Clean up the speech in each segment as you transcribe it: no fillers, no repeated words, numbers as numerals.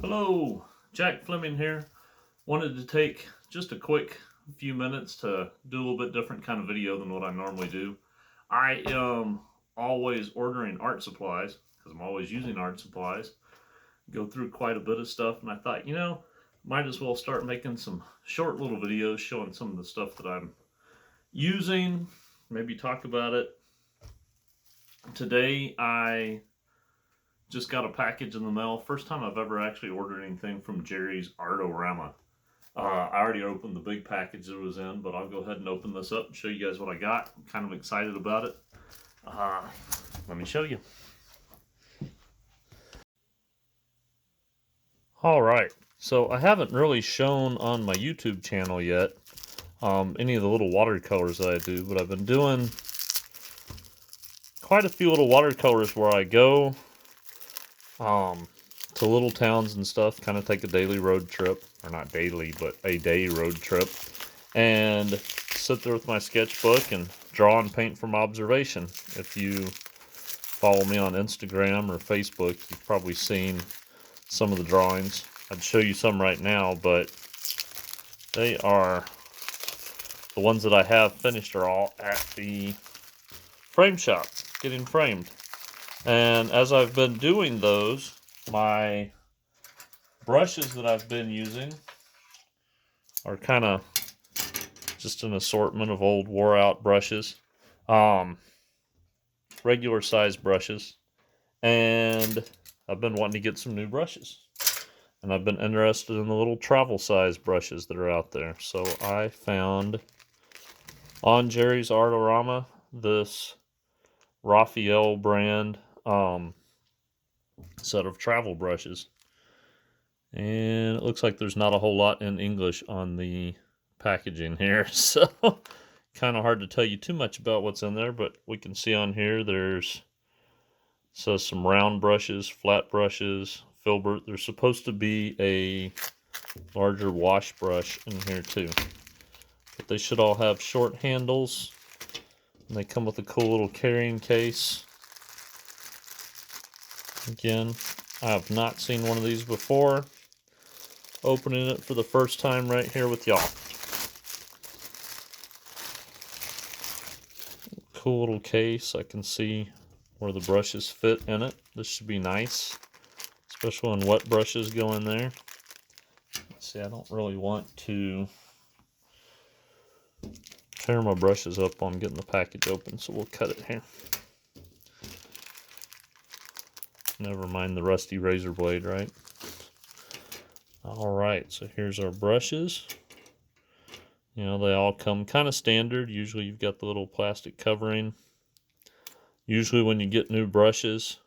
Hello, Jack Fleming here. Wanted to take just a quick few minutes to do a little bit different kind of video than what I normally do. I am always ordering art supplies because I'm always using art supplies. Go through quite a bit of stuff, and I thought, might as well start making some short little videos showing some of the stuff that I'm using, maybe talk about it. Today I just got a package in the mail. First time I've ever actually ordered anything from Jerry's Artorama. I already opened the big package it was in, but I'll go ahead and open this up and show you guys what I got. I'm kind of excited about it. Let me show you. Alright, so I haven't really shown on my YouTube channel yet any of the little watercolors that I do, but I've been doing quite a few little watercolors where I go to little towns and stuff, kind of take a daily road trip, or not daily, but a day road trip, and sit there with my sketchbook and draw and paint from observation. If you follow me on Instagram or Facebook, you've probably seen some of the drawings. I'd show you some right now, but they are, the ones that I have finished are all at the frame shop, getting framed. And as I've been doing those, my brushes that I've been using are kind of just an assortment of old wore out brushes, regular size brushes, and I've been wanting to get some new brushes, and I've been interested in the little travel size brushes that are out there. So I found on Jerry's Artorama this Raphael brand set of travel brushes, and it looks like there's not a whole lot in English on the packaging here, so kind of hard to tell you too much about what's in there, but we can see on here there's some round brushes, flat brushes, filbert. There's supposed to be a larger wash brush in here too, but they should all have short handles, and they come with a cool little carrying case. Again, I have not seen one of these before. Opening it for the first time right here with y'all. Cool little case. I can see where the brushes fit in it. This should be nice, especially when wet brushes go in there. Let's see, I don't really want to tear my brushes up on getting the package open, so we'll cut it here. Never mind the rusty razor blade, right? Alright, so here's our brushes. You know, they all come kind of standard. Usually you've got the little plastic covering. Usually when you get new brushes,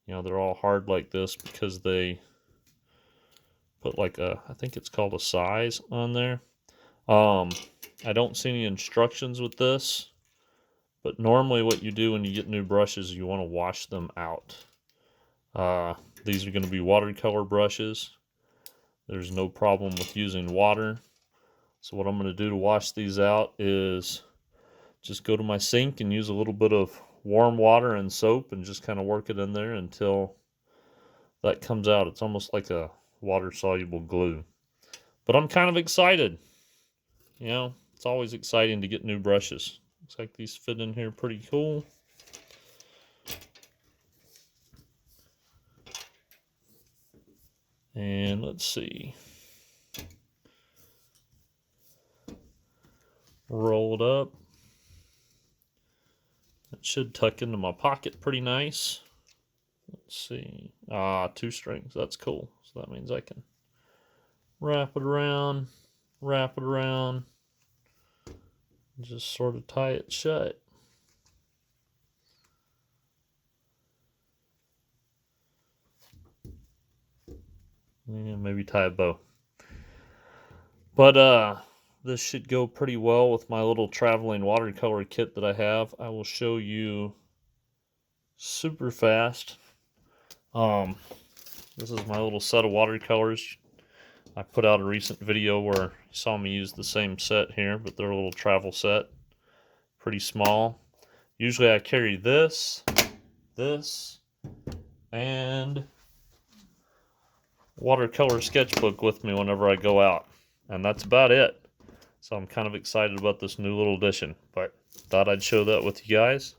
you know, they're all hard like this because they put like a, I think it's called a size on there. I don't see any instructions with this, but normally what you do when you get new brushes, you want to wash them out. These are going to be watercolor brushes. There's no problem with using water. So what I'm going to do to wash these out is just go to my sink and use a little bit of warm water and soap and just kind of work it in there until that comes out. It's almost like a water-soluble glue. But I'm kind of excited. You know, it's always exciting to get new brushes. Looks like these fit in here pretty cool. And let's see. Roll it up. It should tuck into my pocket pretty nice. Let's see. 2 strings. That's cool. So that means I can wrap it around, and just sort of tie it shut. And maybe tie a bow. But this should go pretty well with my little traveling watercolor kit that I have. I will show you super fast. This is my little set of watercolors. I put out a recent video where you saw me use the same set here, but they're a little travel set. Pretty small. Usually I carry this, and watercolor sketchbook with me whenever I go out. And that's about it. So I'm kind of excited about this new little addition, but thought I'd show that with you guys.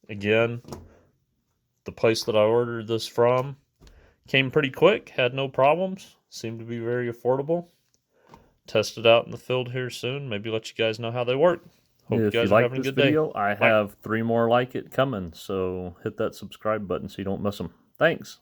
Again, the place that I ordered this from came pretty quick, had no problems, seemed to be very affordable. Test it out in the field here soon. Maybe let you guys know how they work. Hope you guys are having a good day. If you like this video, I have 3 more like it coming, so hit that subscribe button so you don't miss them. Thanks.